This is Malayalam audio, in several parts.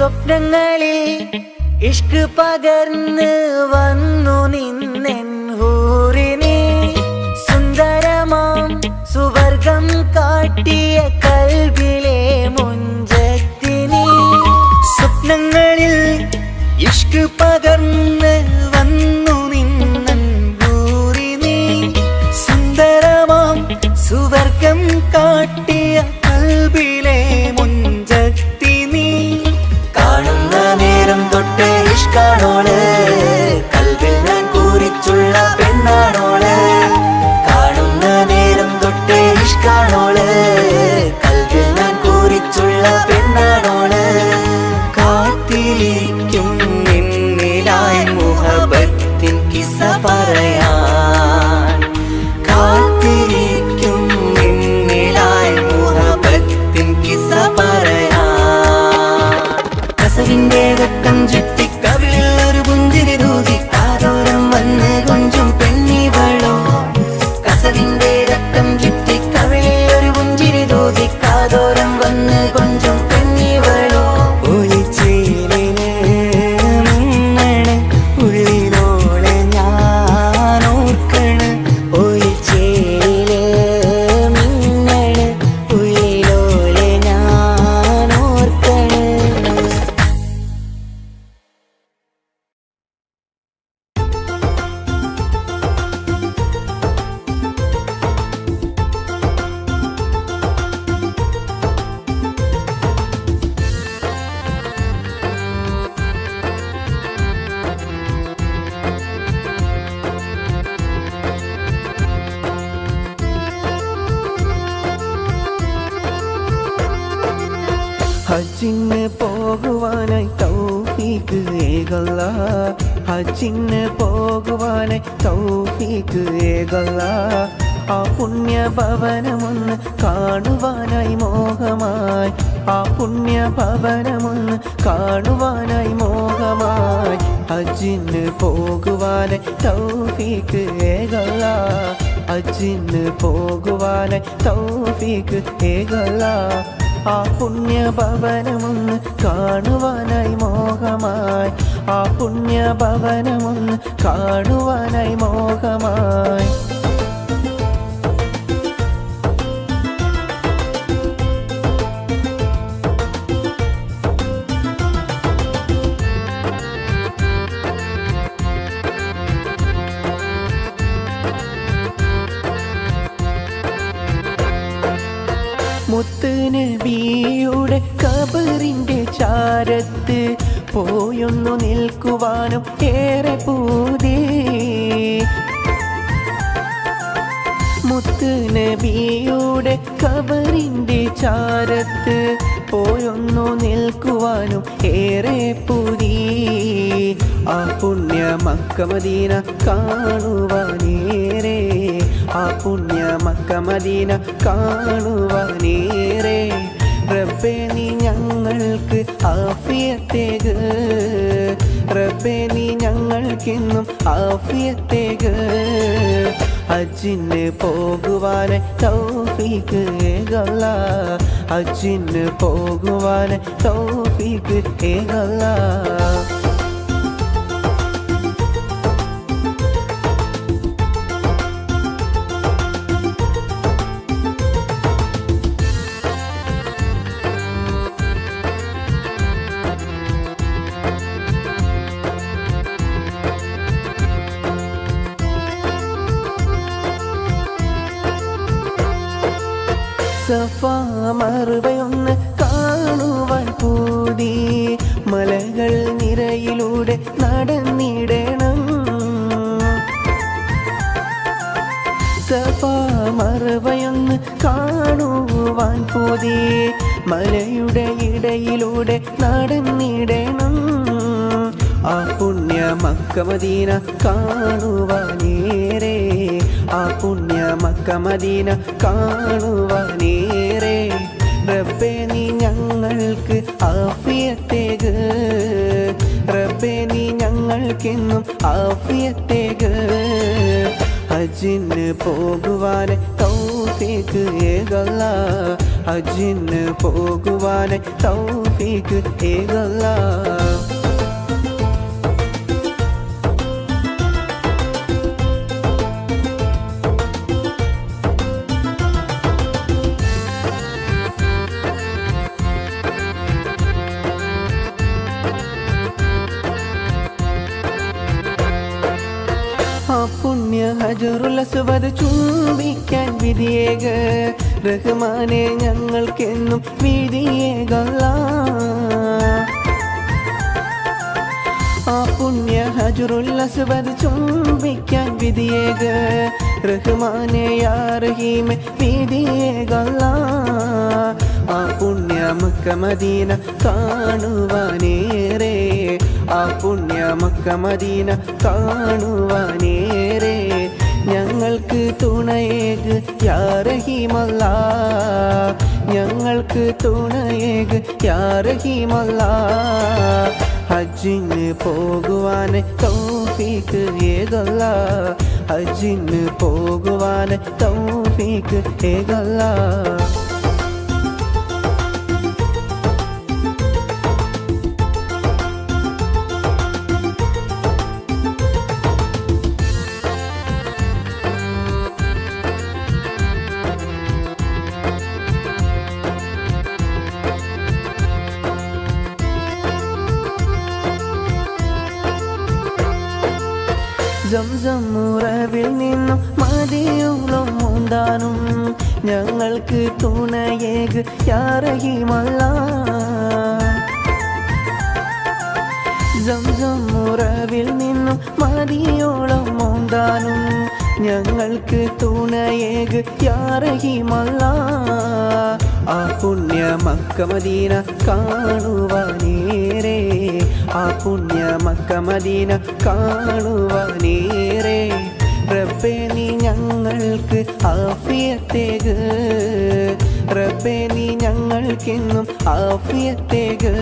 സ്വപ്നങ്ങളിൽ ഇഷ്ക് പകർന്ന് വന്നു നിന്നെൻ ഹൂറിനെ സുന്ദരമാം സുവർഗം കാട്ടിയ കൽബിലെ മുഞ്ചത്തിനെ സ്വപ്നങ്ങളിൽ ഇഷ്ക് പകർന്ന് വന്നു നിന്നെൻ ഹൂറിനെ സുന്ദരമാം സുവർഗം കാട്ടിയ കൽബിലെ മുഞ്ചത്തിനെ കാണുന്ന നേരം തൊട്ട് ഇഷ്കാണോള് കൽബിൽ ഞാൻ കുറിച്ചുള്ള പെണ്ണാണോള് കാണുന്ന നേരം തൊട്ട് ഇഷ്കാണോള് കൽബിൽ ഞാൻ കുറിച്ചുള്ള പെണ്ണാണോള് കാത്തിരിക്കും നിന്നിലായി മുഹബത്തിൻ കിസ്സ പറയാൻ കാത്തിരിക്കും നിന്നിലായി മുഹബത്തിൻ കിസ്സ പറയാൻ കസവിന്റെ വെട്ടം ചുറ്റി കവിളിൽ ഒരു പുഞ്ചിരി തൂകി കാതോരം വന്ന് കൊഞ്ചും പെണ്ണിവളോ കസവിന്റെ രക്തം ചുറ്റി കവിളിൽ ഒരു പുഞ്ചിരി തൂകി കാതോരം വന്ന് കൊഞ്ചും പെണ്ണിവളോ ഒളിച്ചേലിന് മിന്നണ് ഉള്ളിലോളെ ഞാൻ ഓർക്കണ് ഒളിച്ചേലില് മിന്നണ് ഉള്ളിലോളെ ഞാൻ ഓർക്കണ് ഹജ്ജിന് പോകുവാനായി തൗഫീക്ക് ഏകല്ല ഹജ്ജിന് പോകുവാനായി തൗഫീക്ക് ഏകല്ല ആ പുണ്യഭവനമൊന്ന് കാണുവാനായി മോഹമായി ആ പുണ്യഭവനമൊന്ന് കാണുവാനായി മോഹമായി ഹജ്ജിന് പോകുവാനായി തൗഫീക്ക് ഏകല്ല ഹജ്ജിന് പോകുവാനായി തൗഫീക്ക് ഏകല്ല ആ പുണ്യഭവനമൊന്ന് കാണുവാനായി മോഹമായി ആ പുണ്യഭവനമൊന്ന് കാണുവാനായി മോഹമായി മുത്ത് നബിയുടെ ഖബറിന്റെ ചാരത്ത് പോയൊന്നു നിൽക്കുവാനും ഏറെ പൂതി മുത്ത് നബിയുടെ ഖബറിന്റെ ചാരത്ത് പോയൊന്നു നിൽക്കുവാനും ഏറെ പൂതി ആ പുണ്യ മക്ക മദീന കാണുവാനേറെ ആ പുണ്യ മക്ക മദീന കാണുവാനേറെ റബ്ബേ നീ ഞങ്ങൾക്ക് ആഫിയത്തേക്ക് റബ്ബേ നീ ഞങ്ങൾക്കെന്നും ആഫിയത്തേക്ക് ഹജ്ജിന് പോകുവാന് തൗഫീക്ക് ഏകല്ല ഹജ്ജിന് പോകുവാന് തൗഫീക്ക് ഏകല്ല സഫാ മറുവയൊന്ന് കാണുവാൻ പൂതി മലകൾ നിരയിലൂടെ നടന്നിടണം സഫാ മറുവയൊന്ന് കാണുവാൻ പൂതി മലയുടെ ഇടയിലൂടെ നടന്നിടണം ആ പുണ്യ മക്ക മദീന കാണുവാനേറെ ആ പുണ്യ മക്ക മദീന കാണുവാനേറെ റബ്ബേ നീ ഞങ്ങൾക്ക് ആഫിയത്തേക്ക് റബ്ബേ നീ ഞങ്ങൾക്കെന്നും ആഫിയത്തേക്ക് ഹജ്ജിന് പോകുവാൻ തൗഫീക്ക് ഏകല്ല ഹജ്ജിന് പോകുവാനായി തൗഫീഖ് ഏകല്ലാ. ആ പുണ്യ ഹജറുൽ അസ്വദ് ചുംബിക്കാൻ വിധിയേക റഹ്മാനെ ഞങ്ങൾക്കെന്നും വിധിയേകല്ലാ. ആ പുണ്യ ഹജറുൽ അസ്വദ് ചുംബിക്കാൻ വിധിയേക റഹ്മാനെ യാ റഹീമെ വിധിയേകല്ലാ. ആ പുണ്യ മക്ക മദീന കാണുവാനേറെ, ആ പുണ്യ മക്ക മദീന കാണുവാനേറെ ഞങ്ങൾക്ക് തുണയേക് യാ റഹീമല്ലാ, ഞങ്ങൾക്ക് തുണയേക് യാ റഹീമല്ലാ. ഹജ്ജിന് പോകുവാന് തൗഫീഖ് ഏകല്ലാ, ഹജ്ജിന് പോകുവാന് തൗഫീഖ് ഏകല്ലാ. സംസം ഉറവിൽ നിന്നും മദിയോളം മുന്താനും ഞങ്ങൾക്ക് തുണയേക് യാ റഹീമല്ലാ. സംസം ഉറവിൽ നിന്നും മദിയോളം മുന്താനും ഞങ്ങൾക്ക് തുണയേക് യാ റഹീമല്ലാ. ആ പുണ്യ മക്ക മദീന കാണുവാനേറെ, ആ പുണ്യ മക്ക മദീന കാണുവാനേറെ റബ്ബേ നീ ഞങ്ങൾക്ക് ആഫിയത്തേക്, റബ്ബേ നീ ഞങ്ങൾക്കെന്നും ആഫിയത്തേക്.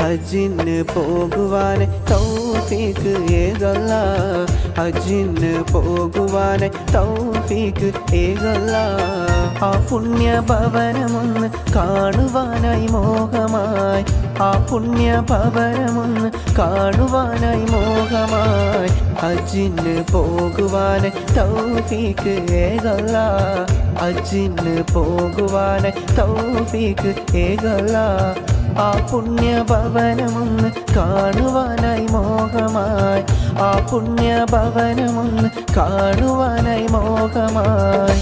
ഹജ്ജിന് പോകുവാന് തൗഫീഖ് ഏകല്ലാ, ഹജ്ജിന് പോകുവാന് തൗഫീഖ് ഏകല്ലാ. ആ പുണ്യ ഭവനമൊന്ന് കാണുവാനായി മോഹമായി, ആ പുണ്യ ഭവനമൊന്ന് കാണുവാനായി മോഹമായി ഹജ്ജിന് പോകുവാന് തൗഫീഖ് ഏകല്ലാ, ഹജ്ജിന് പോകുവാന് തൗഫീഖ് ഏകല്ലാ. ആ പുണ്യ ഭവനമൊന്ന് കാണുവാനായി മോഹമായി, ആ പുണ്യ ഭവനമൊന്ന് കാണുവാനായി മോഹമായി.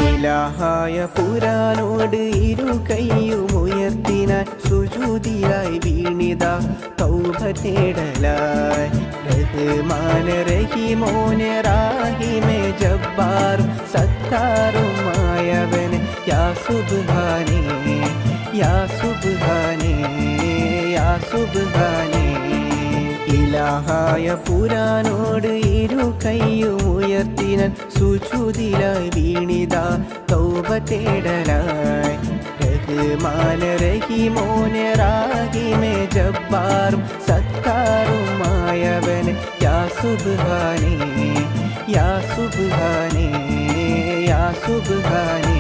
ഇലാഹായ പുരാനോട് ഇരു കൈയുമുയർത്തിനാൻ സുജൂദിലായി വീണിത തൗബ തേടലായി. റഹ്മാൻ റഹീമോനെ റാഹിമേ ജബ്ബാർ സത്താറുമായവനെ യാ സുബ്ഹാനേ, യാ സുബ്ഹാനേ, യാ സുബ്ഹാനേ. ഇലാഹായ പുരാനോട് ഇരു കൈയുമുയർത്തിനാൻ സുജൂദിലായി വീണിത തൗബ തേടലായി. റഹ്മാൻ റഹീമോനെ റാഹിമേ ജബ്ബാർ സത്താറുമായവനെ യാ സുബ്ഹാനേ, യാ സുബ്ഹാനേ, യാ സുബ്ഹാനേ.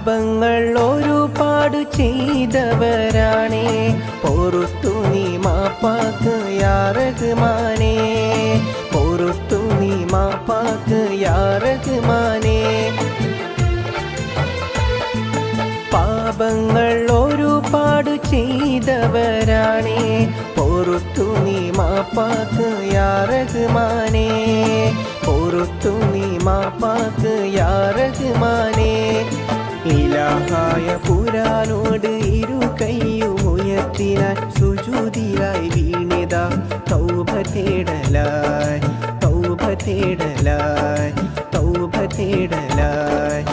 പാപങ്ങൾ ഒരുപാട് ചെയ്തവരാണേ, പൊറുത്തു നീ മാപ്പാക്ക് യാ റഹ്മാനേ, പൊറുത്തു നീ മാപ്പാക്ക് യാ റഹ്മാനേ. പാപങ്ങൾ ഒരുപാട് ചെയ്തവരാണേ, പൊറുത്തു നീ മാപ്പാക്ക് യാ റഹ്മാനേ, പൊറുത്തു നീ മാപ്പാക്ക് യാ റഹ്മാനേ. ഇലാഹായ പുരാനോട് ഇരു കൈയും ഉയർത്തിനാൻ സുജൂദിലായി വീണിതാ തൗബ തേടലായി, തൗബ തേടലായി, തൗബ തേടലായി.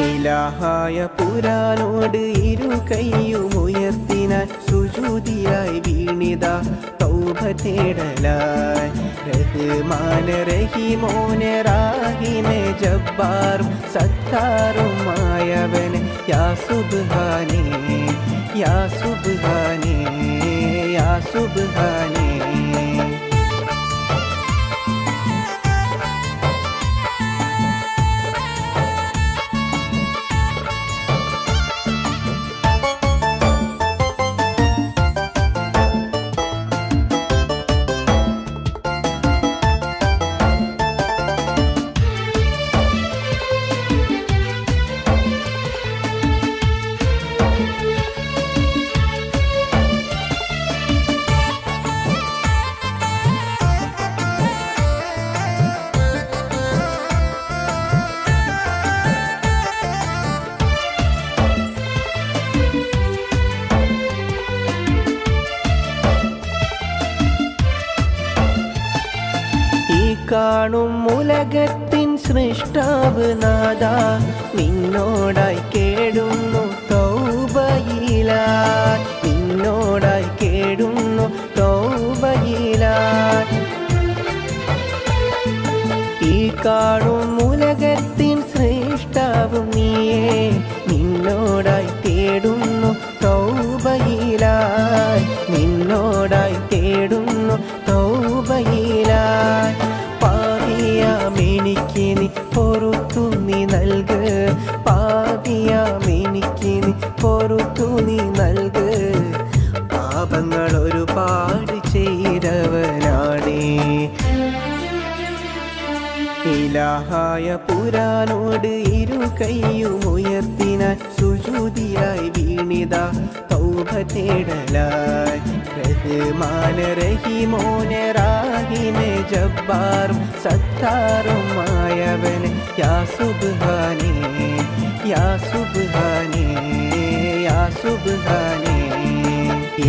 ഇലാഹായ പുരാനോട് ഇരു കൈയും ഉയർത്തിനാൻ സുജൂദിലായി വീണിതാ തൗബ തേടലായി. റഹ്മാൻ റഹീമോൻ റാഹിം ജബ്ബാർ സത്താറുമായവൻ യാ സുബ്ഹാനേ, യാ സുബ്ഹാനേ, യാ സുബ്ഹാനേ. കാണും ഉലകത്തിൻ സൃഷ്ടാവ് നാദ, നിന്നോടായി കേടുന്നു തൗബയിലായി, നിന്നോടായി കേടുന്നു തൗബയിലായി. ഈ കാണും ഉലകത്തിൻ സൃഷ്ടാവ് നീയേ, നിന്നോടായി തേടുന്നു തൗബയിലായി, നിന്നോടായി തേടുന്നു തൗബയിലായി. പാപിയാമെനിക്ക് നീ പൊറുത്തു നീ നൽക്, പാപിയാമെനിക്ക് നീ പൊറുത്തു നീ നൽക്. പാപങ്ങൾ ഒരുപാട് ചെയ്തവനാണേ. ഇലാഹായ പുരാനോട് ഇരു കൈയും ഉയർത്തിനാൻ സുജൂദിലായി വീണിതാ തൗബ തേടലായി. റഹ്മാൻ റഹീമോൻ റാഹിം ജബ്ബാർ സത്താറുമായവൻ യാ സുബ്ഹാനേ, യാ സുബ്ഹാനേ, യാ സുബ്ഹാനേ.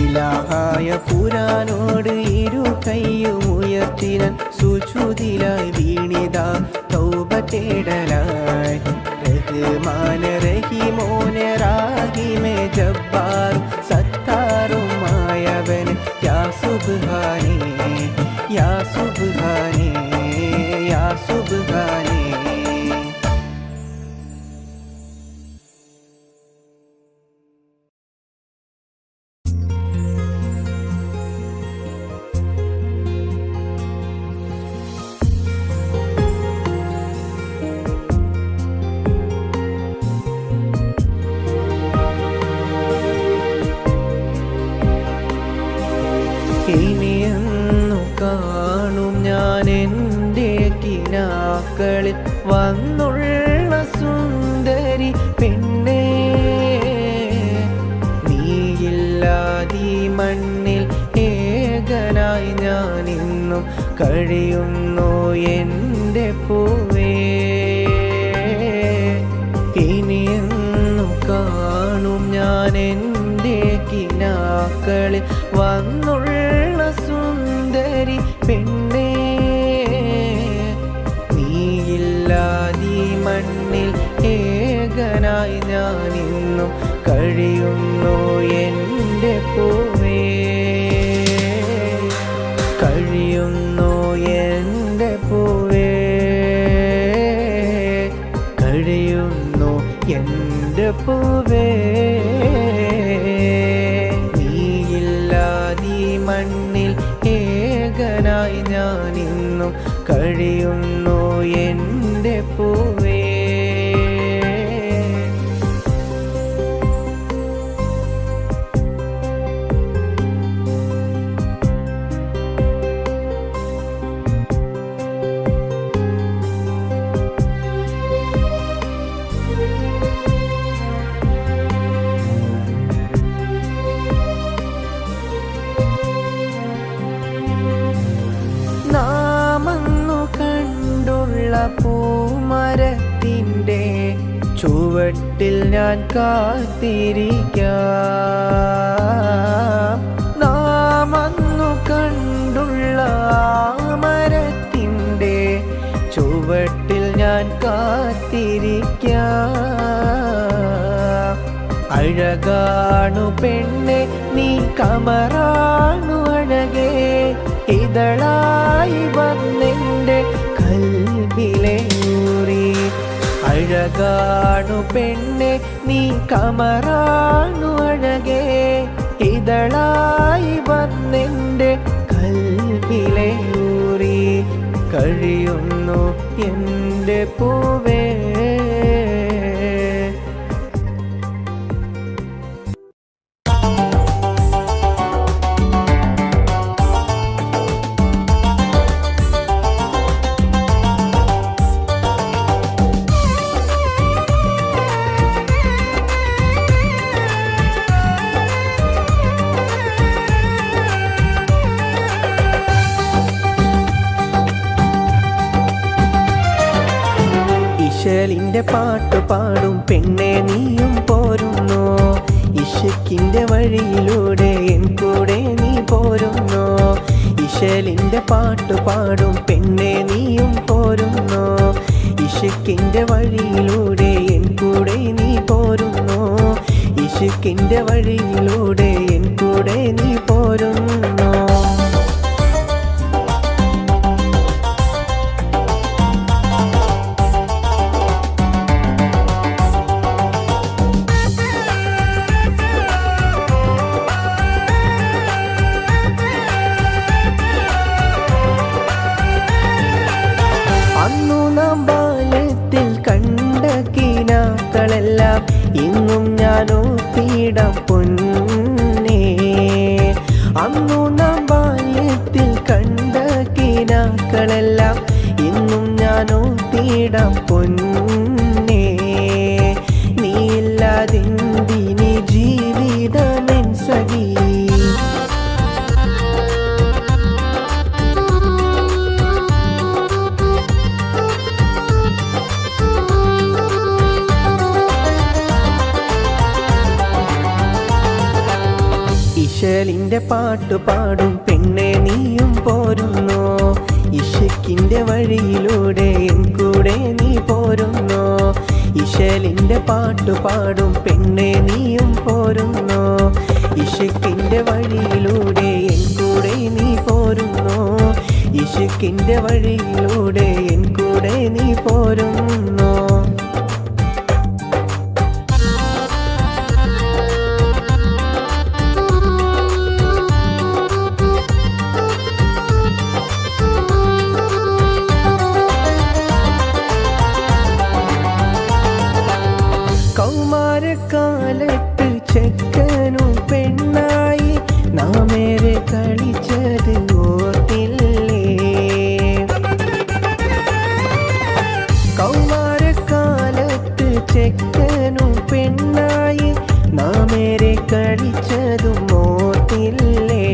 ഇലാഹായ പുരാനോട് ഇരു കൈയും ഉയർത്തിനാൻ സുജൂദിലായി വീണിതാ തൗബ തേടലായി. റഹ്മാൻ റഹീമോൻ റാഹിം ജബ്ബാർ സത്താറുമായവൻ യാ സുബ്ഹാനേ, യാ സുബ്ഹാനേ, യാ സുബ്ഹാനേ. ഇനിയെന്നു കാണും ഞാൻ എൻ്റെ കിനാക്കളിൽ വന്നുള്ള സുന്ദരി പെണ്ണേ, നീയില്ലാതീ മണ്ണിൽ ഏകനായി ഞാനിന്നും കഴിയുന്നു എൻ്റെ പൂവേ. ഇനിയെന്നു കാണും ഞാൻ എൻ്റെ കിനാക്കളിൽ വന്നുള്ള സുന്ദരി പെണ്ണേ, നീയില്ലാതീ മണ്ണിൽ ഏകനായി ഞാനിന്നും കഴിയുന്നു എൻ്റെ പൂവേ, കഴിയുന്നു എൻ്റെ പൂവേ, കഴിയുന്നു എൻ്റെ പൂവേ. നീയില്ലാതീ മണ്ണിൽ ഏകനായി ഞാനിന്നും കഴിയുന്നു എൻ്റെ പൂവേ. കണ്ടുള്ള പൂമരത്തിൻ്റെ ചുവട്ടിൽ ഞാൻ കാത്തിരിക്കാം. നാം അന്നു കണ്ടുള്ള മരത്തിൻ്റെ ചുവട്ടിൽ ഞാൻ കാത്തിരിക്കാം. അഴകാണു പെണ്ണെ നീ കമറാണു അഴകേ, ഇതളായി വന്നെൻ്റെ കൽബിലെ ഊറി. അഴകാണു പെണ്ണെ നീ കമറാണു അഴകേ, ഇതളായി വന്നെൻ്റെ കൽബിലെ ഊറി. കഴിയുന്നു എൻ്റെ പൂവേ. ഇശലിൻ്റെ പാട്ട് പാടും പെണ്ണെ നീയും പോരുന്നോ, ഇശക്കിൻ്റെ വഴിയിലൂടെ എൻ കൂടെ നീ പോരുന്നോ. ഇശലിൻ്റെ പാട്ട് പാടും പെണ്ണെ നീയും പോരുന്നോ, ഇശക്കിൻ്റെ വഴിയിലൂടെ എൻ കൂടെ നീ പോരുന്നോ. ഇശക്കിൻ്റെ വഴിയിലൂടെ എൻ കൂടെ നീ പോരുന്നോ. അന്നു നാം ബാല്യത്തിൽ കണ്ട കിനാക്കളെല്ലാം ഇന്നും ഞാനോ തീടം പൊന്നേ. അന്നു നാം ബാല്യത്തിൽ കണ്ട കിനാക്കളെല്ലാം ഇന്നും ഞാനോ തീടം പൊന്നേ. നീയില്ലാതെന്തിനി ജീവിതമെൻ സഖി. ഇശലിൻ്റെ പാട്ട് പാടും പെണ്ണെ നീയും പോരുന്നോ, ഇശക്കിൻ്റെ വഴിയിലൂടെ എൻ കൂടെ നീ പോരുന്നോ. ഇശലിൻ്റെ പാട്ട് പാടും പെണ്ണെ നീയും പോരുന്നോ, ഇശക്കിൻ്റെ വഴിയിലൂടെ എൻ കൂടെ നീ പോരുന്നോ. ഇശക്കിൻ്റെ വഴിയിലൂടെ എൻ കൂടെ നീ പോരുന്നോ. കൗമാരക്കാലത്ത് ചെക്കനും പെണ്ണായി നാമേറെ കളിച്ചത് ഓർത്തില്ലേ. കൗമാരക്കാലത്ത് ചെക്കനും പെണ്ണായി നാമേറെ കളിച്ചതും ഓർത്തില്ലേ.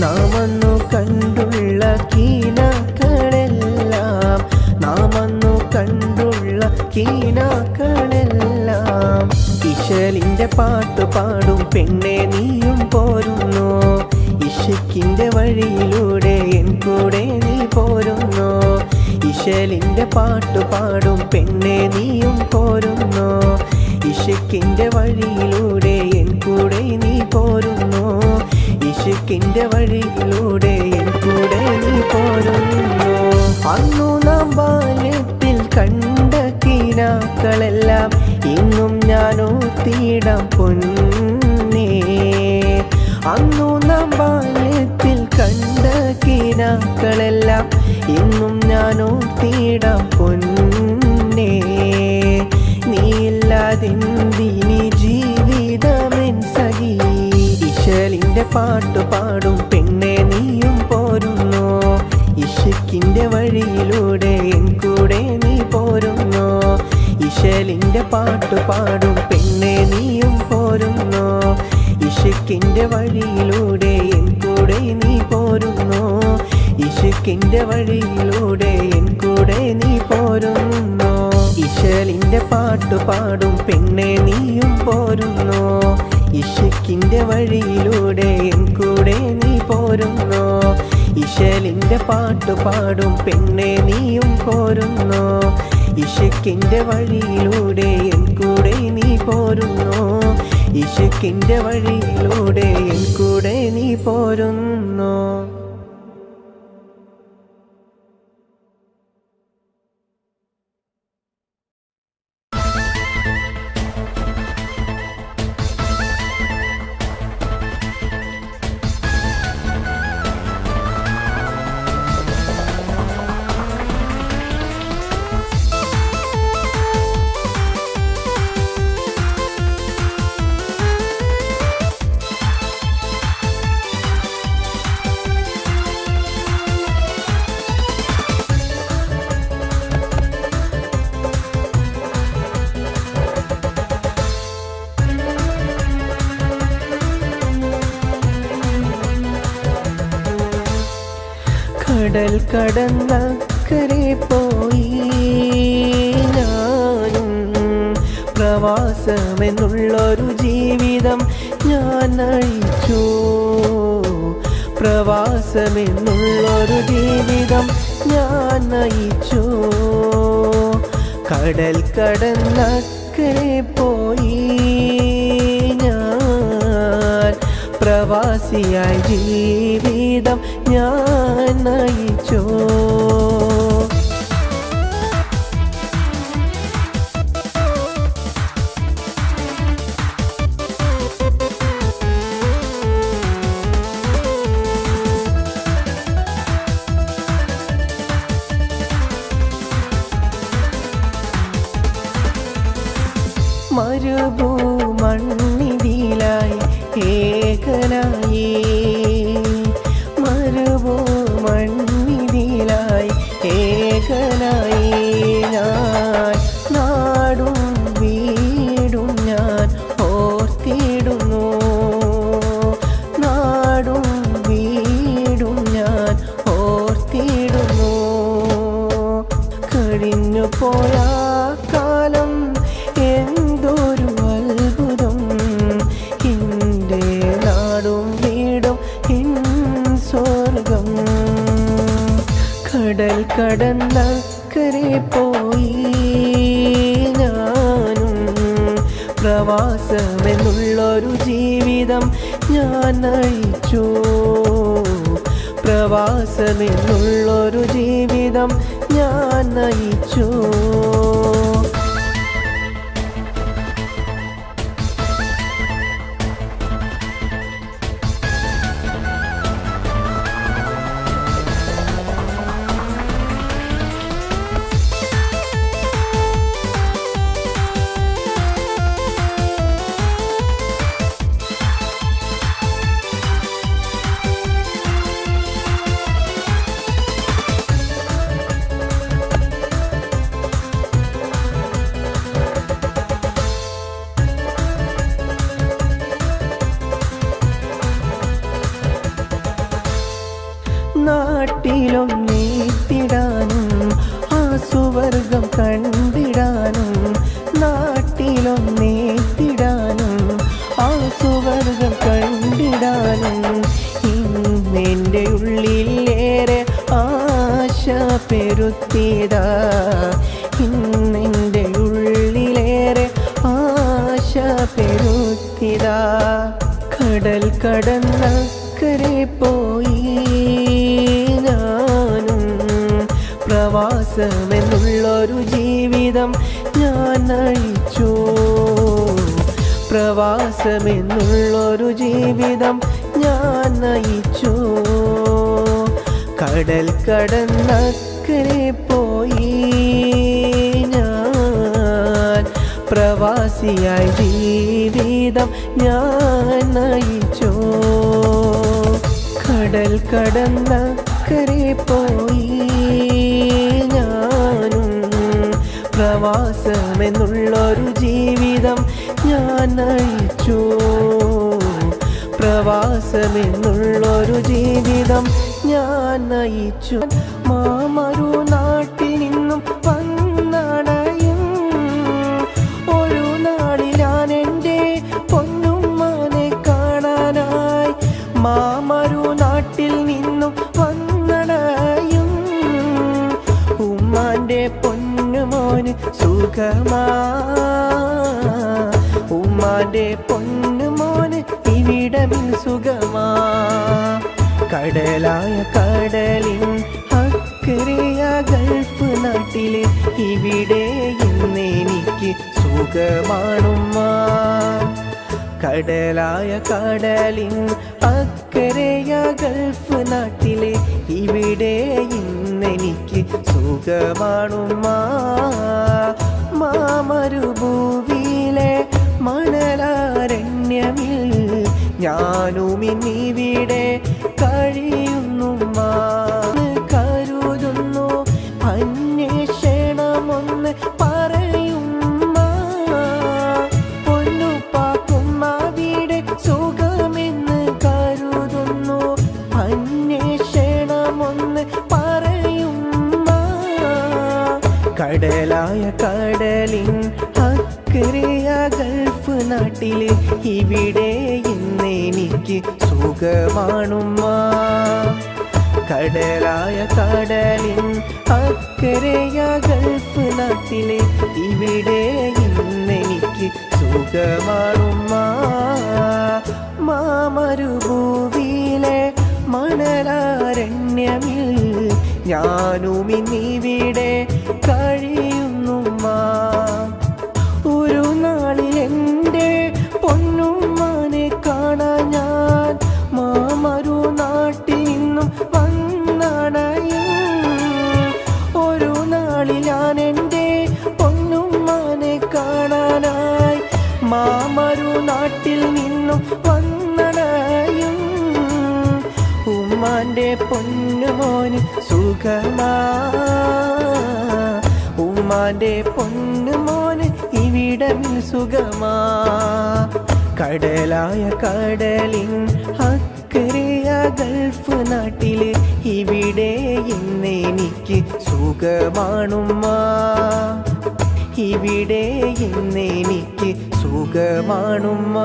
നാമന്നു കണ്ടുള്ള കീനാക്കളെല്ലാം, നാമന്നു കണ്ടുള്ള കീനാക്കളെല്ലാം. ഇശലിൻ്റെ പാട്ട് പാടും പെണ്ണെ നീയും പോരുന്നോ, ഇശക്കിൻ്റെ വഴിയിലൂടെ എൻ കൂടെ നീ പോരുന്നോ. ഇശലിൻ്റെ പാട്ട് പാടും പെണ്ണെ നീയും പോരുന്നോ, ഇശക്കിൻ്റെ വഴിയിലൂടെ എൻ കൂടെ നീ പോരുന്നോ. ഇശക്കിൻ്റെ വഴിയിലൂടെ എൻ കൂടെ നീ പോരുന്നോ. അന്നു നാം ബാല്യത്തിൽ കണ്ട കിനാക്കളെല്ലാം ഇന്നും ഞാനോ തീടം പൊന്നേ. അന്നു നാം ബാല്യത്തിൽ കണ്ട കിനാക്കളെല്ലാം ഇന്നും ഞാനോ തീടം പൊന്നേ. നീയില്ലാതെന്തിനി ജീവിതമെൻ സഖി. ഇശലിൻ്റെ പാട്ട് പാടും പെണ്ണെ നീയും പോരുന്നോ, ഇശക്കിൻ്റെ വഴിയിലൂടെ എൻ കൂടെ നീ പോരുന്നോ. ഇശലിൻ്റെ പാട്ട് പാടും പെണ്ണെ നീയും പോരുന്നോ, ഇശക്കിൻ്റെ വഴിയിലൂടെ എൻ കൂടെ നീ പോരുന്നോ. ഇശ ഇഷ്കിന്റെ വഴിയിലൂടെ എൻ കൂടെ നീ പോരുന്നോ ഇശലിന്റെ പാട്ടുപാടും പെണ്ണെ നീയും പോരുന്നോ ഇഷ്കിന്റെ വഴിയിലൂടെ എൻ കൂടെ നീ പോരുന്നോ ഇശലിന്റെ പാട്ടുപാടും പെണ്ണെ നീയും പോരുന്നോ ഇഷ്കിന്റെ വഴിയിലൂടെ എൻ കൂടെ നീ പോരുന്നോ ഇഷ്കിന്റെ വഴിയിലൂടെ എൻ കൂടെ നീ പോരുന്നോ കടൽ കടന്നക്കരെ പോയി ഞാനും പ്രവാസമെന്നുള്ളൊരു ജീവിതം ഞാൻ നയിച്ചു പ്രവാസമെന്നുള്ളൊരു ജീവിതം ഞാൻ നയിച്ചു കടൽ കടന്നക്കരെ പോയി ഞാൻ പ്രവാസിയായി ജീവിതം ഞാൻ നയിച്ചു മരുഭൂമണ്ണിതിലായി ഏകനായി മരുഭൂമണ്ണിതിലായി ഏകനായി ഞാൻ നാടും വീടും ഞാൻ ഓർത്തിടുന്നു നാടും വീടും ഞാൻ ഓർത്തിടുന്നു കഴിഞ്ഞു പോയ കാലം എന്തൊരു അത്ഭുതം എൻ്റെ നാടും വീടും സ്വർഗം കടൽ കടന്നക്കരെ പോയി ഞാനും പ്രവാസമെന്നുള്ളൊരു ജീവിതം ഞാൻ നയിച്ചു പ്രവാസമെന്നുള്ളൊരു ജീവിതം ഞാൻ നയിച്ചു നാട്ടിലൊന്നേത്തിടാനും ആ സുവർഗം കണ്ടിടാനും നാട്ടിലൊന്നേത്തിടാനും ആ സുവർഗം കണ്ടിടാനും ഇന്നെൻ്റെ ഉള്ളിലേറെ ആശ പെരുത്തിയതാ ഇന്നെൻ്റെ ഉള്ളിലേറെ ആശ പെരുത്തിയതാ കടൽ കടന്നക്കരെ പോയി ഞാനും പ്രവാസമെന്നുള്ളൊരു ജീവിതം ഞാൻ നയിച്ചു പ്രവാസമെന്നുള്ളൊരു ജീവിതം ഞാൻ നയിച്ചു കടൽ കടന്നക്കരെ പോയി ഞാൻ പ്രവാസിയായി ജീവിതം ഞാൻ നയിച്ചു കടൽ കടന്നക്കരെ പോയി ഞാനും പ്രവാസമെന്നുള്ളൊരു ജീവിതം ഞാൻ നയിച്ചു പ്രവാസമെന്നുള്ളൊരു ജീവിതം ഞാൻ നയിച്ചു. മാമരു നാട്ടിൽ നിന്നും വന്നണയും ഒരു നാളിൽ ഞാൻ എൻ്റെ പൊന്നുമ്മാനെ കാണാനായി. മാമരു നാട്ടിൽ നിന്നും വന്നണയും ഉമ്മാൻ്റെ പൊന്നുമോന് സുഖമാ. ഉമ്മാൻ്റെ പൊന്നുമോന് ഇവിടമിൽ സുഖമാ. കടലായ കടലിൻ അക്കരയ ഗൾഫ് നാട്ടില് ഇവിടെ ഇന്നെനിക്ക് സുഖമാണുമ്മ. കടലായ കടലിൻ അക്കരയ ഗൾഫ് നാട്ടില് ഇവിടെ ഇന്നെനിക്ക് സുഖമാണുമ്മ. മാമരുഭൂവിയിലെ മണലാരണ്യമിൽ ഞാനും ഇന്നിവിടെ കഴിയുന്നുമ്മ. കരുതുന്നു അന്വേഷണമൊന്ന് പറയുമ്മ. പൊന്നുപ്പാക്കുമ്മ വീട് സുഖമെന്ന് കരുതുന്നു അന്വേഷണമൊന്ന് പറയുമ്മ. കടലായ കടലിൻ അക്കരയ ഗൾഫ് നാട്ടില് ഇവിടെ ഇന്നെനിക്ക് സുഖമാണുമ്മ. കടലായ കടലിൻ അക്കരയ ഗൾഫ് നാട്ടില് ഇവിടെ ഇന്നെനിക്ക് സുഖമാണുമ്മ. മാമരുഭൂവിയിലെ മണലാരണ്യമിൽ ഞാനും ഇന്നിവിടെ കഴിയുന്നുമ്മ. ഒരു നാളിൽ എൻ്റെ പൊന്നുമ്മാനെ കാണാൻ ഞാൻ മാമരു നാട്ടിൽ നിന്നും വന്നണയും. ഒരു നാളിൽ ഞാൻ എൻ്റെ പൊന്നുമ്മാനെ കാണാനായി മാമരു നാട്ടിൽ നിന്നും വന്നണയും ഉമ്മാൻ്റെ പൊന്നുമോന് സുഖമാ. ഉമ്മാൻ്റെ പൊന്നുമോന് ഇവിടമിൽ സുഖമാ. കടലായ കടലിൻ അക്കരയ ഗൾഫ് നാട്ടില് ഇവിടെ ഇന്നെനിക്ക് സുഖമാണുമ്മ. ഇവിടെ ഇന്നെനിക്ക് സുഖമാണുമ്മ.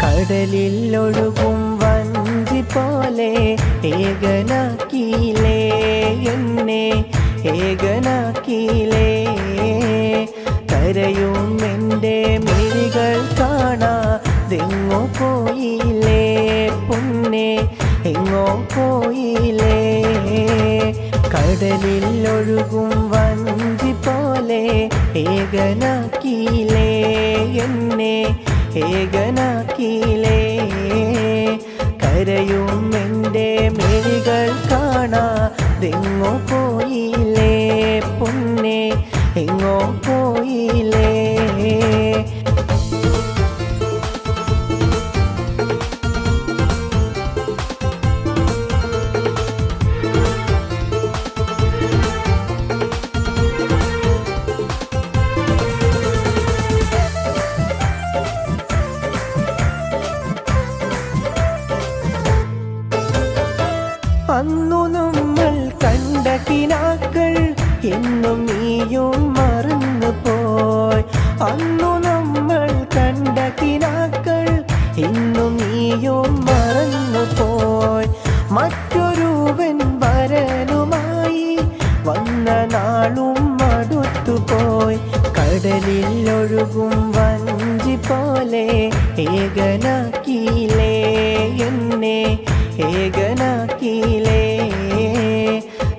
കടലിൽ ഒഴുകും വഞ്ചി പോലെ ഏകനാക്കിയിലേ എന്നെ ഏകനാക്കിയിലേ. കരയും എൻ്റെ മിഴികൾ കാണാതെങ്ങോ പോയില്ലേ പൊന്നെ എങ്ങോ പോയില്ലേ. കടലിൽ ഒഴുകും വഞ്ചി പോലെ ഏകനാക്കിയിലേ എന്നെ ഏകനാക്കിയിലേ. കരയും എൻ്റെ മിഴികൾ കാണാതെങ്ങോ പോയില്ലേ പൊന്നെ എങ്ങോ പോയില്ലേ. അന്നു നമ്മൾ കണ്ട കിനാക്കൾ എന്നും നീയും മറന്നു പോയി. അന്നു നമ്മൾ കണ്ട കിനാക്കൾ എന്നും നീയും മറന്നു പോയി. മറ്റൊരുവൻ വരനുമായി വന്ന നാളും അടുത്തുപോയി. കടലിൽ ഒഴുകും വഞ്ചി പോലെ ഏകനാക്കിയിലേ എന്നെ ഏകനാക്കിയിലേ.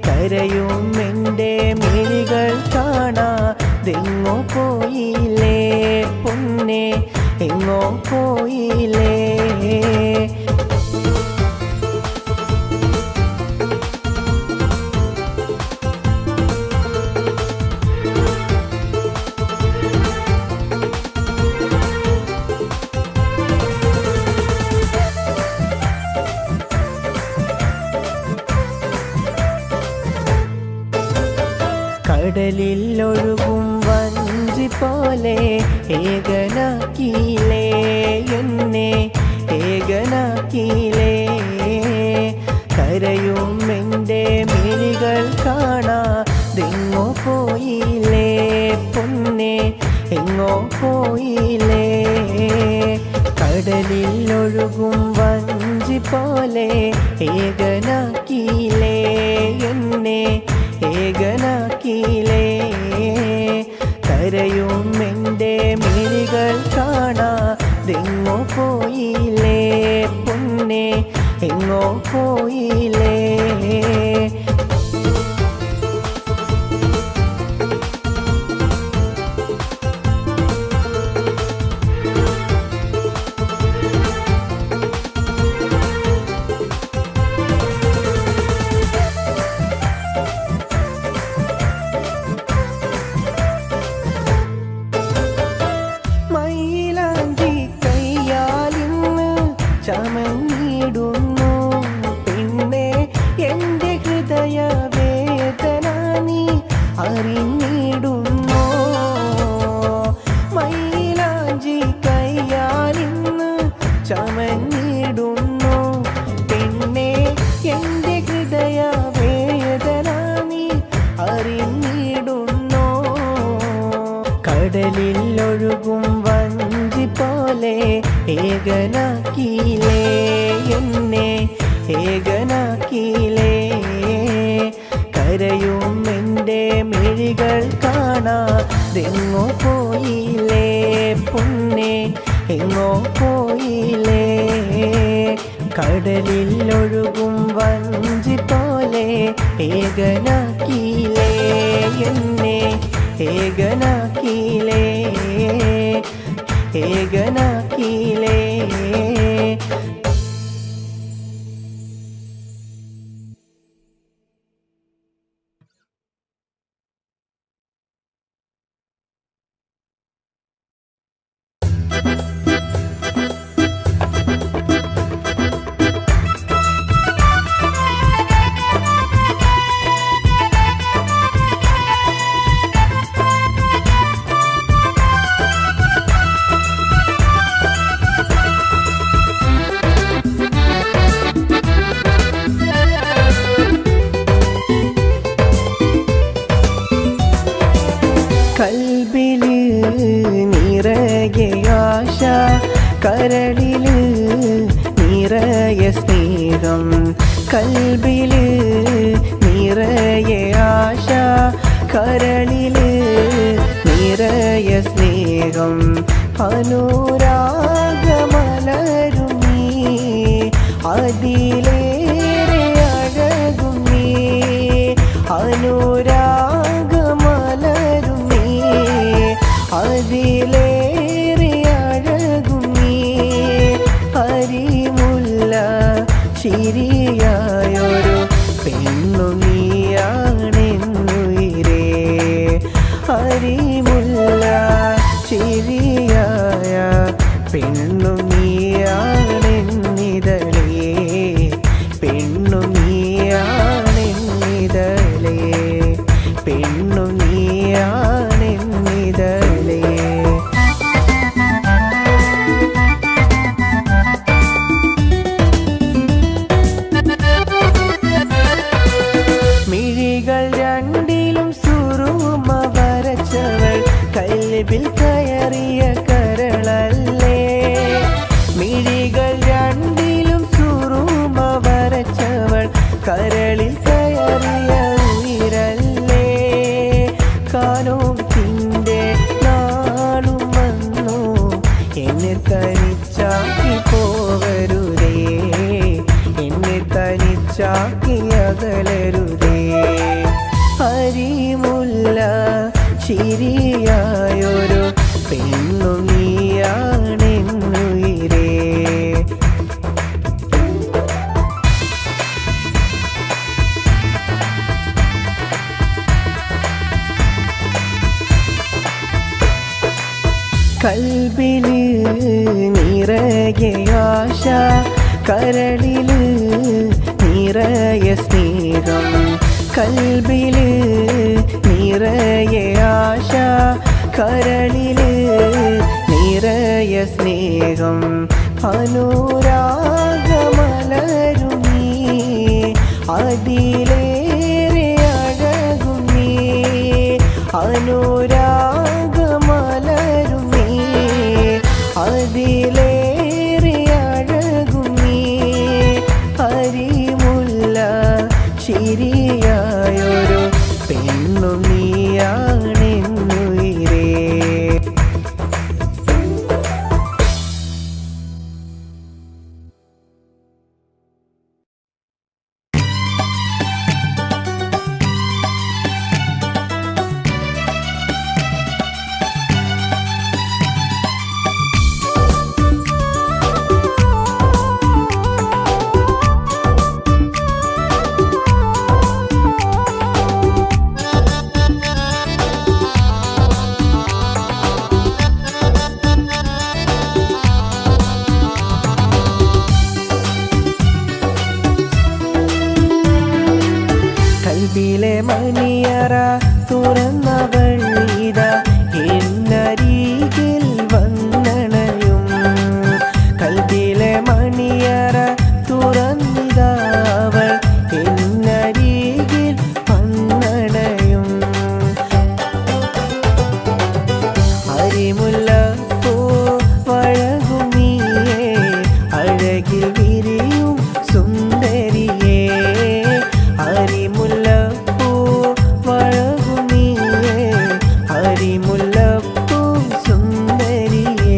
കരയും എൻ്റെ മിഴികൾ കാണാതെങ്ങോ പോയില്ലേ പൊന്നെ എങ്ങോ പോയില്ലേ. കടലിൽ ഒഴുകും വഞ്ചി പോലെ ഏകനാക്കിയില്ലേ എന്നെ, ഏകനാക്കിയില്ലേ. കരയും എൻ്റെ മിഴികൾ കാണാതെങ്ങോ പോയില്ലേ പൊന്നെ, എങ്ങോ പോയില്ലേ. കടലിൽ ഒഴുകും വഞ്ചി പോലെ ഏകനാക്കിയില്ലേ എന്നെ, ഏകനാക്കിയില്ലേ. കരയും എൻ്റെ മിഴികൾ കാണാതെങ്ങോ പോയില്ലേ പൊന്നെ, എങ്ങോ പോയില്ലേ. ചമഞ്ഞിടുന്നു പിന്നെ എൻ്റെ ഹൃദയവേദന നീ അറിഞ്ഞിടുന്നു. മൈലാഞ്ചി കയ്യാലിന്ന് ചമഞ്ഞിടുന്നു പിന്നെ എൻ്റെ ഹൃദയവേദന നീ അറിഞ്ഞിടുന്നു. കടലിൽ ഒഴുകും വഞ്ചി പോലെ ഏകനാക്കിയില്ലേ എന്നെ, ഏകനാക്കിയില്ലേ. കരയും എൻ്റെ മിഴികൾ കാണാതെങ്ങോ പോയില്ലേ പൊന്നെ, എങ്ങോ പോയില്ലേ. കടലിൽ ഒഴുകും വഞ്ചി പോലെ ഏകനാക്കിയില്ലേ എന്നെ, ഏകനാക്കിയില്ലേ, ഏകനാക്കിയില്ലേ. കൽബില് നിറയെ ആശ, കരളില് നിറയെ സ്നേഹം. കൽബില് നിറയെ ആശ, കരളില് നിറയെ സ്നേഹം. അനുരാഗമലരും നീ, അതിലേറെ അഴകും നീ. അനുരാഗമലരും നീ, അതിലേറെ അഴകും നീ. അരിമുല്ല ചിരിയായൊരു പെണ്ണു നീയാണെന്നുയിരേ. അരിമുല്ല ചിരിയായ പെണ്ണു നീയാണെന്നിതളേ, പെണ്ണു നീയാണെന്നിതളേ, പെണ്ണു നീയാണെന്നിതളേ. മിഴികൾ രണ്ടിലും സുറുമ വരച്ചവൾ കൽബിൽ കയറിയ കരളല്ലേ. മിഴികൾ രണ്ടിലും സുറുമ വരച്ചവൾ കരളിൽ കയറിയ ഉയിരല്ലേ. കാലോത്തിന്റെ നാളും വന്നു എന്നെ തനിച്ചാക്കി പോവരുതേ, എന്നെ തനിച്ചാക്കി അകലരുതേ. അരിമുല്ല ചിരിയായൊരു പെണ്ണു നീയാണേ ആശ കരളില് നിറയെ സ്നേഹം കൽബില് നിറയെ ആശ കരളില് നിറയെ സ്നേഹം അനുരാഗമലരും നീ അതിലേറെ അഴകും നീ അനുരാഗമലരും നീ അതിലേറെ അഴകും നീ അരിമുല്ല ശരിയായൊരു പെണ്ണു നീയാണെന്നുയിരേ. കൽബിലെ മണിയറ തുറന്നവൾ ഇതാ എന്നരികിൽ വന്നണയും കൽബിലെ മണിയറ തുറന്നിതാവൾ എന്നരികിൽ വന്നണയും അരിമുല്ലപ്പൂ വഴകും നീയേ അഴകിൽ വിരിയും സുന്ദരിയേ അരിമുല്ലപ്പൂ വഴകും നീയേ അരിമുല്ലപ്പൂ സുന്ദരിയേ.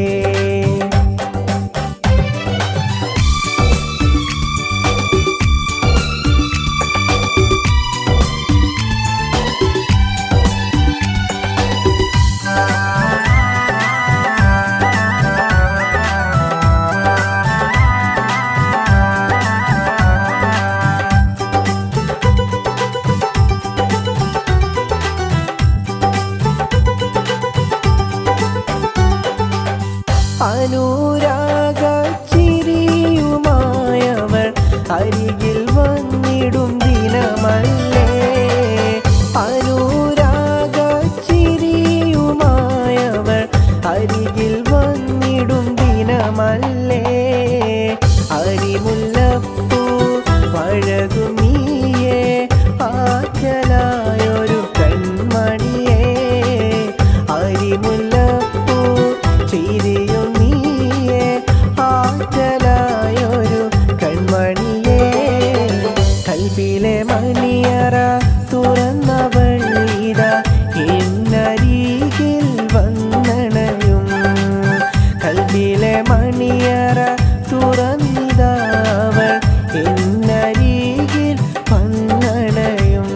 അനുരാഗ ചിരിയുമായവൾ അരികിൽ വന്നിടും ദിനമല്ലേ അനുരാഗ ചിരിയുമായവൾ അരികിൽ വന്നിടും ദിനമല്ലേ അരിമുല്ലപ്പൂ വഴകും നീയേ ആറ്റലായൊരു കൺമണിയേ അരിമുല്ലപ്പൂ ചിരിയും നീയേ ആറ്റലായൊരു കൺമണിയേ കൽബിലെ മണിയറ തുറന്നവൾ ഇതാ എന്നരികിൽ വന്നണയും കൽബിലെ മണിയറ തുറന്നിതാവൾ എന്നരികിൽ വന്നണയും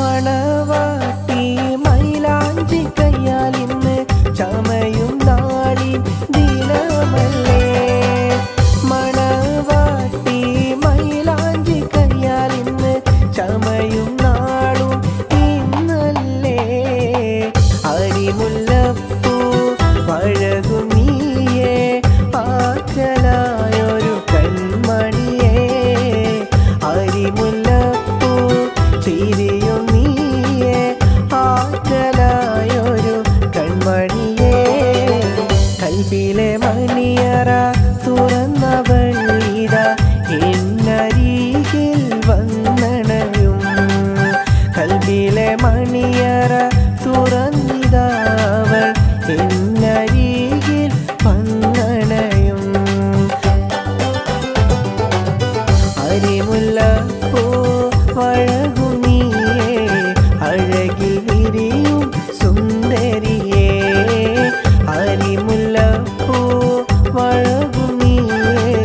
മണവാട്ടി മൈലാഞ്ചി കയ്യാൽ ഇന്ന് ചമയും നാളിൻ ദിനമല്ലേ മണവാട്ടി മൈലാഞ്ചി കയ്യാൽ ഇന്ന് ചമയും നാളും ഇന്നല്ലേ അരിമുല്ലപ്പൂ വഴകും നീയേ ആറ്റലായൊരു കൺമണിയേ അരിമുല്ലപ്പൂ ചിരിയും നീയേ ആറ്റലായൊരു കൺമണിയേ കൽബിലെ മണിയറ തുറന്നവൾ ഇതാ എന്നരികിൽ വന്നണയും കൽബിലെ മണിയറ തുറന്നിതാവൾ എന്നരികിൽ വന്നണയും അരിമുല്ലപ്പൂ വഴകും നീയേ അഴകിൽ വിരിയും സുന്ദരിയേ അരിമുല്ലപ്പൂ വഴകും നീയേ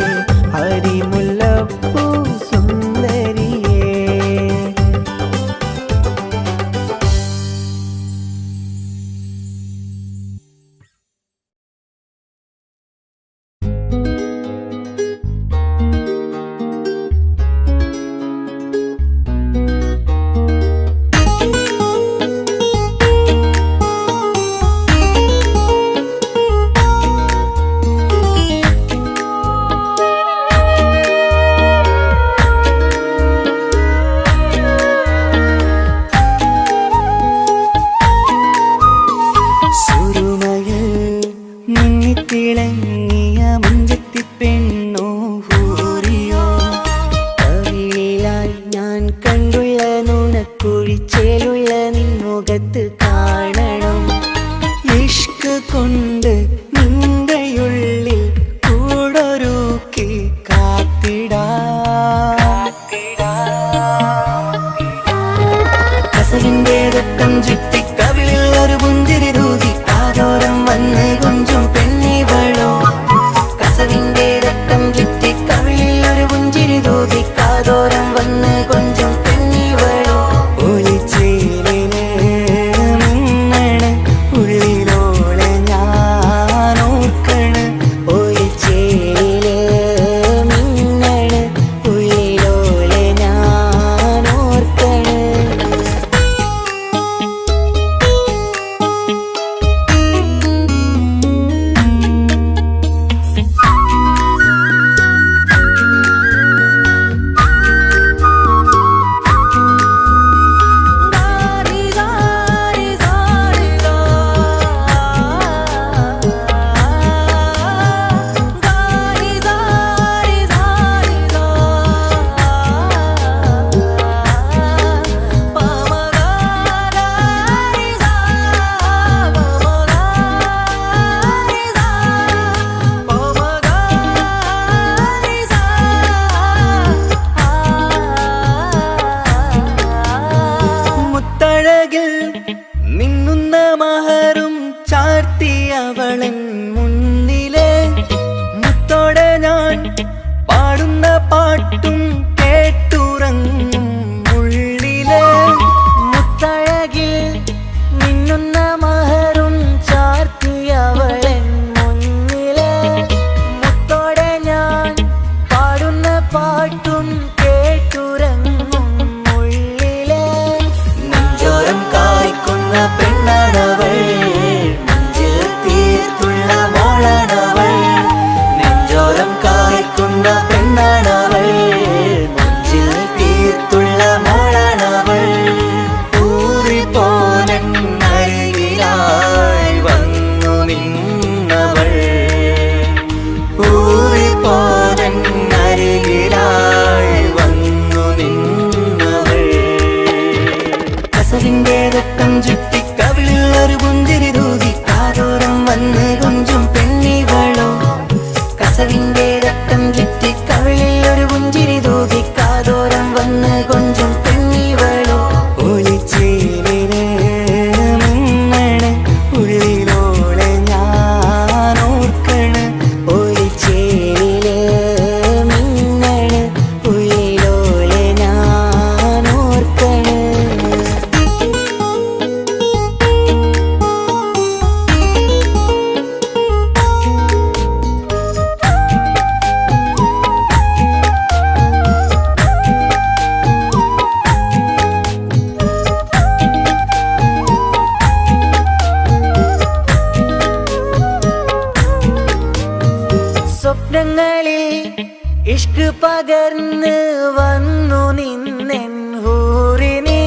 ഇഷ്ക് പകർന്ന് വന്നു നിന്നെൻ ഹൂറിനെ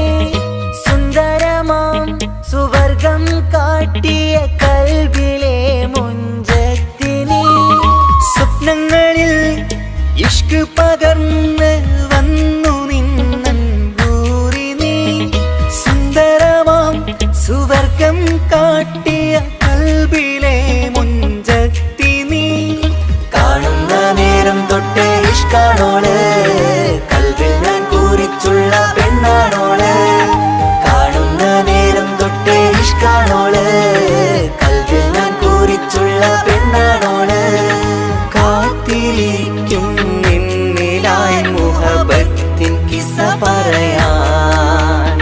സുന്ദരമാം സുവർഗം കാട്ടിയ കൽബിലെ മുഞ്ചത്തിനെ സ്വപ്നങ്ങളിൽ ഇഷ്ക് പകർന്ന് വന്നു നിന്നെൻ ഹൂറിനെ സുന്ദരമാം സുവർഗം കാട്ടിയ കൽബിലെ മുഞ്ചത്തിനെ കാണുന്ന നേരം തൊട്ട് ഇഷ്കാണോള് കൽബിൽ ഞാൻ കുറിച്ചുള്ള പെണ്ണാണോള് കാണുന്ന നേരം തൊട്ട് ഇഷ്കാണോള് കൽബിൽ ഞാൻ കുറിച്ചുള്ള പെണ്ണാണോള് കാത്തിരിക്കും നിന്നിലായി മുഹബത്തിൻ കിസ്സ പറയാൻ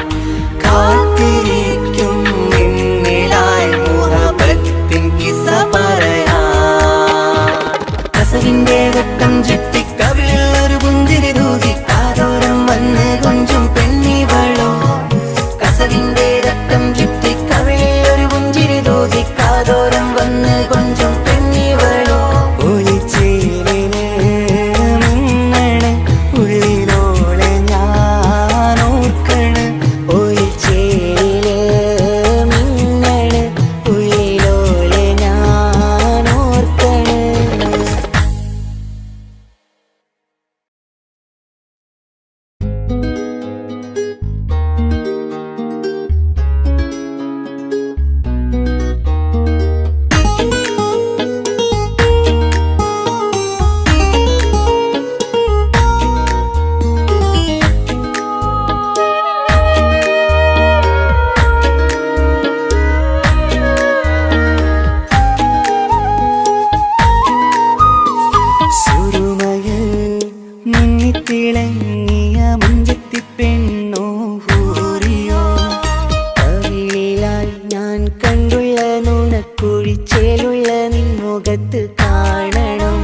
കാത്തിരിക്കും നിന്നിലായി മുഹബത്തിൻ കിസ്സ പറയാൻ കസവിന്റെ വെട്ടം ചുറ്റി കവിളിൽ ഒരു പുഞ്ചിരി തൂകി കാതോരം വന്ന് കൊഞ്ചും പെണ്ണിവളോ കസവിന്റെ രക്തം ചുറ്റി കവിളിൽ ഒരു പുഞ്ചിരി തൂകി കാതോരം വന്ന് കൊഞ്ചും പെണ്ണിവളോ ഒളിച്ചേലിന് മിന്നണ് ഉള്ളിലോളെ ഞാൻ ഓർക്കണ് ഒളിച്ചേലില് മിന്നണ് ഉള്ളിലോളെ ഞാൻ ഓർക്കണ് സുരുമയിൽ മിന്നിത്തിളങ്ങിയ മുഞ്ചത്തി പെണ്ണോ ഹൂറിയോ കവിളിലായി ഞാൻ കണ്ടുള്ള നുണക്കുഴിച്ചേലുള്ള നിൻമുഖത്ത് കാണണം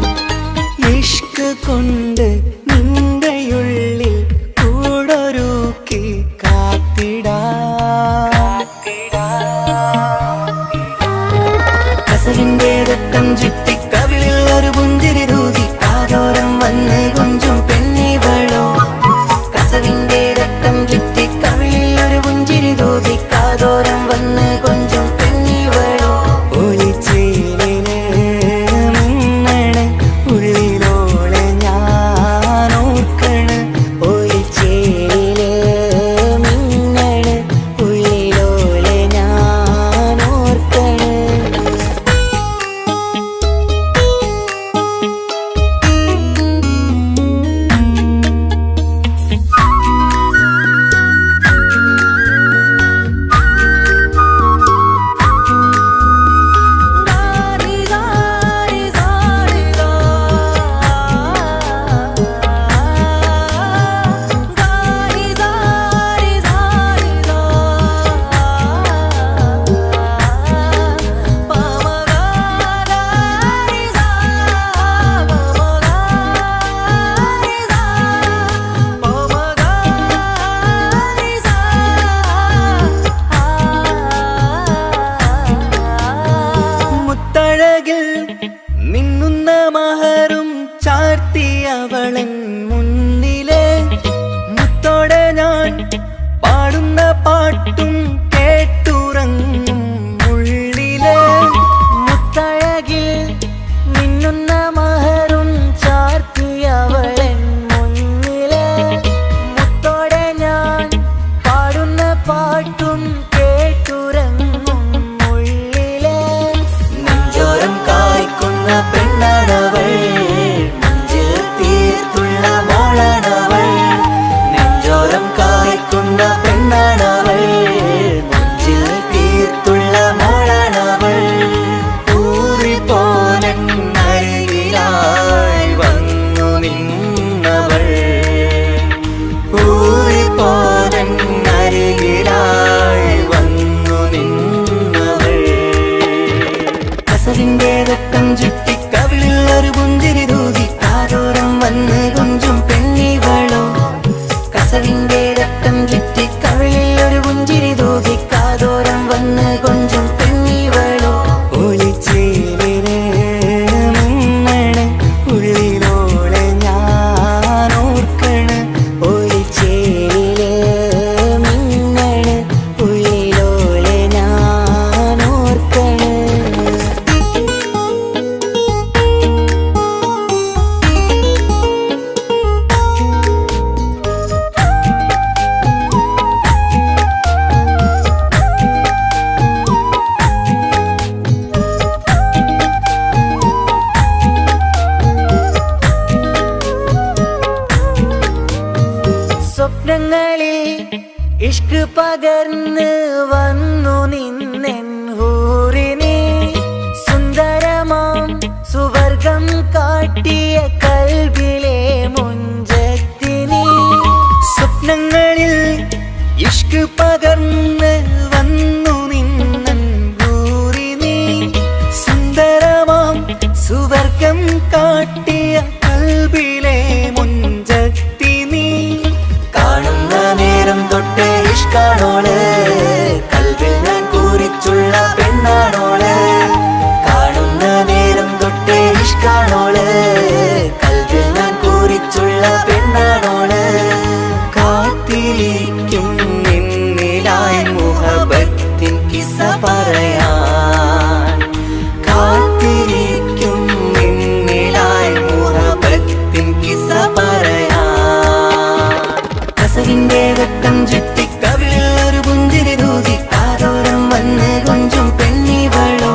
ഇഷ്ക് കൊണ്ട് നിന്റെയുള്ളിൽ കൂടൊരുക്കി കസവിന്റെ രക്തം ചുറ്റി കവിളിൽ ഒരു പുഞ്ചിരി തൂകി കാതോരം വന്ന് കൊഞ്ചും പെണ്ണിവളോ കസവിന്റെ രക്തം ചുറ്റി കവിളിൽ ഒരു പുഞ്ചിരി തൂകി കാതോരം വന്ന് കൊഞ്ചും പെണ്ണിവളോ ഒളിച്ചേലിന് മിന്നണ് ഉള്ളിലോളെ ഞാൻ ഓർക്കണ് ഒളിച്ചേലില് മിന്നണ് ഉള്ളിലോളെ ഞാൻ ഓർക്കണ് മുത്തഴകിൽ മിന്നുന്ന മഹറും ചാർത്തിയവളൻ മുന്നിലെ മുത്തോടെ ഞാൻ പാടുന്ന പാട്ടും കേട്ടുറങ്ങും ഉള്ളിലെ മുത്തഴകിൽ മിന്നുന്ന മഹറും ചാർത്തിയവളൻ മുന്നിലെ മുത്തോടെ ഞാൻ പാടുന്ന പാട്ടും കേട്ടുറങ്ങും ഉള്ളിലെ നെഞ്ചോരം കായ്ക്കുന്ന പെണ്ണാണവൾ നെഞ്ചിൽ തീർത്തുള്ള മോളാണവൾ നെഞ്ചോരം കായ്ക്കുന്ന പെണ്ണാണവൾ നെഞ്ചിൽ തീർത്തുള്ള മോളാണവൾ ഊറിപ്പോലൻ അരികിലായി വന്നു നിന്നവൾ ഊറിപ്പോലൻ അരികിലായി വന്നു നിന്നവൾ കസവിന്റെ രക്തം ചുറ്റി കവിളിൽ ഒരു പുഞ്ചിരി തൂകി കാതോരം വന്ന് കൊഞ്ചും പെണ്ണിവളോ കസവിന്റെ രക്തം ചുറ്റി കവിളിൽ ഒരു പുഞ്ചിരി തൂകി കാതോരം വന്ന് കൊഞ്ചും പെണ്ണിവളോ ഒളിച്ചേലിന് മിന്നണ് ഉള്ളിലോളെ ഞാൻ സ്വപ്നങ്ങളിൽ ഇഷ്ക് പകർന്ന് വന്നു നിന്നെൻ ഹൂറിനെ സുന്ദരമാം സുവർഗം കാട്ടിയ കൽബിലെ മുഞ്ചത്തിനി സ്വപ്നങ്ങളിൽ ഇഷ്ക് പകർന്ന് വന്നു നിന്നെൻ ഹൂറിനെ സുന്ദരമാം സുവർഗം കാട്ടിയ കൽബിലെ മുഞ്ചത്തിനി കാണുന്ന നേരം തൊട്ട് ഇഷ്കാണോള് കൽബിൽ ഞാൻ കൂറിച്ചുള്ള പെണ്ണാണോള് കാണുന്ന നേരം തൊട്ട് ഇഷ്കാണോള് കൽബിൽ ഞാൻ കൂറിച്ചുള്ള പെണ്ണാണോള് കാത്തിരിക്കും നിന്നിലായി മുഹബത്തിൻ കിസ്സ പറയാൻ കാത്തിരിക്കും നിന്നിലായി മുഹബത്തിൻ കിസ്സ പറയാൻ കസവിന്റെ വെട്ടം ചുറ്റി കവിളിൽ ഒരു പുഞ്ചിരി തൂകി കാതോരം വന്ന് കൊഞ്ചും പെണ്ണിവളോ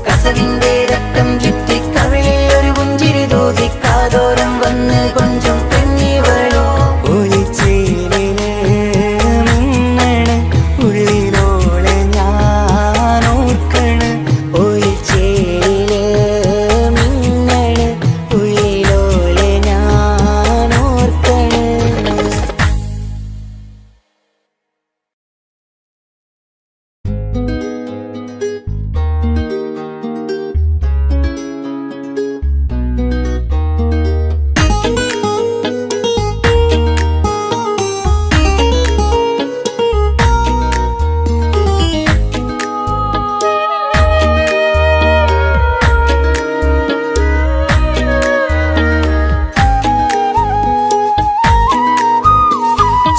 കസവിന്റെ രക്തം ചുറ്റി കവിളിൽ ഒരു പുഞ്ചിരി തൂകി കാതോരം വന്ന് കൊഞ്ചും പെണ്ണിവളോ ഒളിച്ചേലിന് മിന്നണ് ഉള്ളിലോളെ ഞാൻ ഓർക്കണ് ഒളിച്ചേലില് മിന്നണ് ഉള്ളിലോളെ ഞാൻ ഓർക്കണ്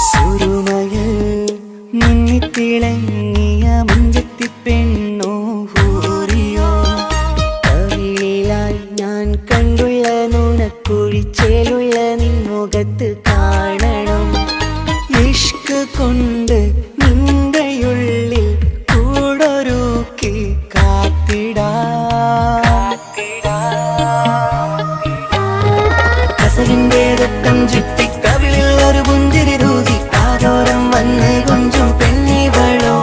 സുരുമയിൽ മിന്നിത്തിളങ്ങിയ മുഞ്ചത്തി പെണ്ണോ ഹൂറിയോ കവിളിലായി ഞാൻ കണ്ടുള്ള നുണക്കുഴിച്ചേലുള്ള നിൻമുഖത്ത് കാണണം ഇഷ്ക് കൊണ്ട് നിന്റെയുള്ളിൽ കൂടൊരുക്കി കസവിന്റെ രക്തം ചുറ്റി കവിളിൽ ഒരു പുഞ്ചിരി തൂകി കാതോരം വന്ന് കൊഞ്ചും പെണ്ണിവളോ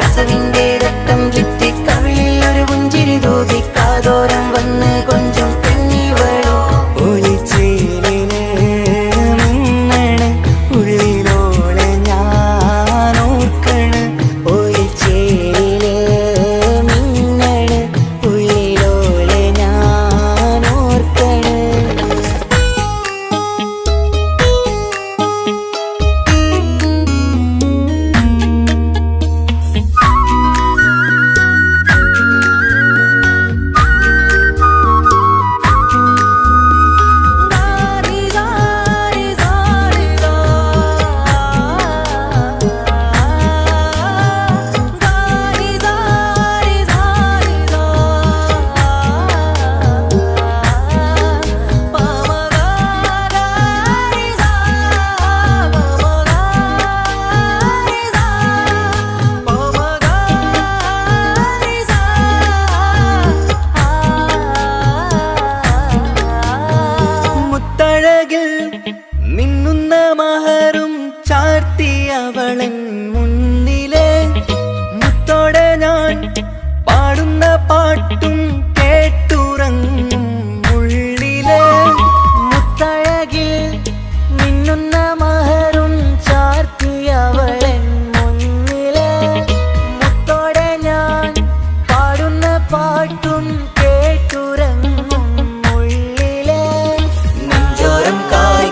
കസവിന്റെ രക്തം ചുറ്റി കവിളിൽ ഒരു പുഞ്ചിരി തൂകി കാതോരം വന്ന് കൊഞ്ചും പെണ്ണിവളോ ഒളിച്ചേലിന് മിന്നണ് ഉള്ളിലോളെ ഞാൻ ഓർക്കണ് ഒളിച്ചേലില് മിന്നണ് ഉള്ളിലോളെ ഞാൻ ഓർക്കണ് മുത്തഴകിൽ മിന്നുന്ന മഹറും ചാർത്തിയവളൻ മുന്നിലെ മുത്തോടെ ഞാൻ പാടുന്ന പാട്ടും കേട്ടുറങ്ങും ഉള്ളിലെ മുത്തഴകിൽ മിന്നുന്ന മഹറും ചാർത്തിയവളൻ മുന്നിലെ മുത്തോടെ ഞാൻ പാടുന്ന പാട്ടും കേട്ടുറങ്ങും ഉള്ളിലെ നെഞ്ചോരം കായ്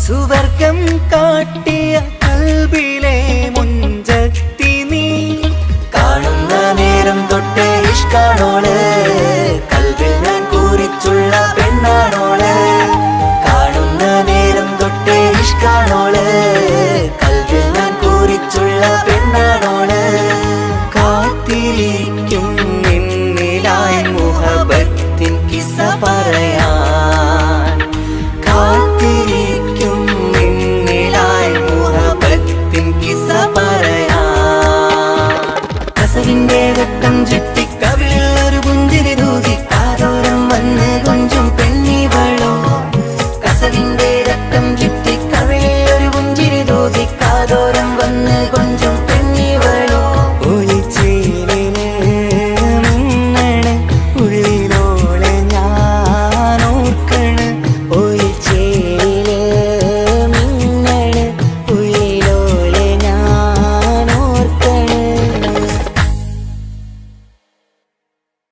സുവർഗം കാട്ടി